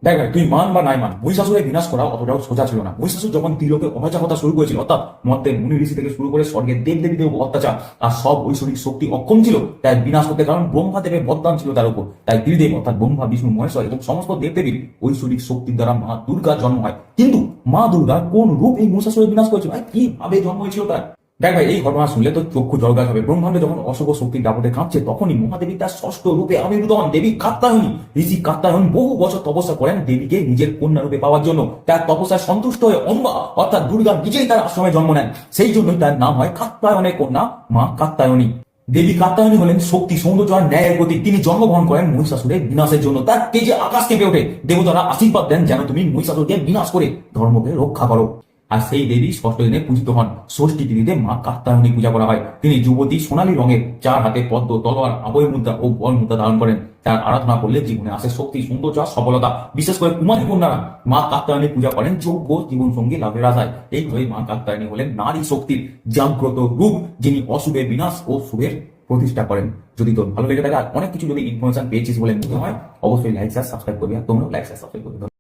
দেখ ভাই, তুই মান বা নাই মান, মহিষাসুরের বিনাশ করা অতটাও সোজা ছিল না। মহিষাসুর যখন ত্রিলোকে অরাজকতা শুরু করেছিল, অর্থাৎ মর্তের মুনি ঋষি থেকে শুরু করে স্বর্গের দেব দেবীদের উপর অত্যাচার আর সব ঐশ্বরিক শক্তি অক্ষম ছিল তাই বিনাশ করতে, কারণ ব্রহ্মা দেবের বরদান ছিল তার উপর। তাই ত্রিদেব অর্থাৎ ব্রহ্মা, বিষ্ণু, মহেশ্বর এবং সমস্ত দেবদেবীর ঐশ্বরিক শক্তির দ্বারা মা দুর্গার জন্ম হয়। কিন্তু মা দুর্গা কোন রূপ এই মহিষাসুরের বিনাশ করেছিল, কিভাবে জন্ম হয়েছিল তার? দেখ ভাই, এই ঘটনা শুনলে তো চক্ষু জলগাছ হবে। ব্রহ্মাণ্ডে যখন অশুভ শক্তির দাপটে কাঁপছে, তখনই মহাদেবী তার ষষ্ঠ রূপে আবির্ভূত হন। দেবী কাত্যায়নী, ঋষি কাত্যায়ন বহু বছর তপস্যা করেন দেবীকে নিজের কন্যা রূপে পাওয়ার জন্য। তার তপস্যায় সন্তুষ্ট হয়ে অম্বা অর্থাৎ দুর্গা নিজেই তার আশ্রমে জন্ম নেন। সেই জন্যই তার নাম হয় কাত্যায়নের কন্যা মা কাত্যায়নী। দেবী কাত্যায়নী হলেন শক্তি, সৌন্দর্য আর ন্যায়ের প্রতীক। তিনি জন্মগ্রহণ করেন মহিষাসুরের বিনাশের জন্য। তার তেজে আকাশ কেঁপে ওঠে। দেবতারা আশীর্বাদ দেন যেন তুমি মহিষাসুরকে বিনাশ করে ধর্মকে রক্ষা করো। আর সেই দেবী ষষ্ঠ দিনে পূজিত হন। ষষ্ঠী তিথিতে মা কাত্যায়নী পূজা করা হয়। তিনি যুবতী, সোনালী রঙের, চার হাতে পদ্ম, তলোয়ার, আভয় মুদ্রা ও বল মুদ্রা ধারণ করেন। তার আরাধনা করলে জীবনে আসে শক্তি, সৌন্দর্য আর সফলতা। বিশেষ করে কুমারী কন্যারা মা কাত্যায়নী পূজা করেন যোগ্য জীবন সঙ্গী লাভের আশায়। এইভাবে মা কাত্যায়নী হলেন নারী শক্তির জাগ্রত রূপ, যিনি অশুভের বিনাশ ও শুভের প্রতিষ্ঠা করেন। যদি তোর ভালো লেগে থাকে আর অনেক কিছু যদি ইনফরমেশন পেয়েছিস বলে মনে হয়, অবশ্যই লাইক শেয়ার সাবস্ক্রাইব করবি। আর তোমরা লাইক শেয়ার সাবস্ক্রাইব করবে।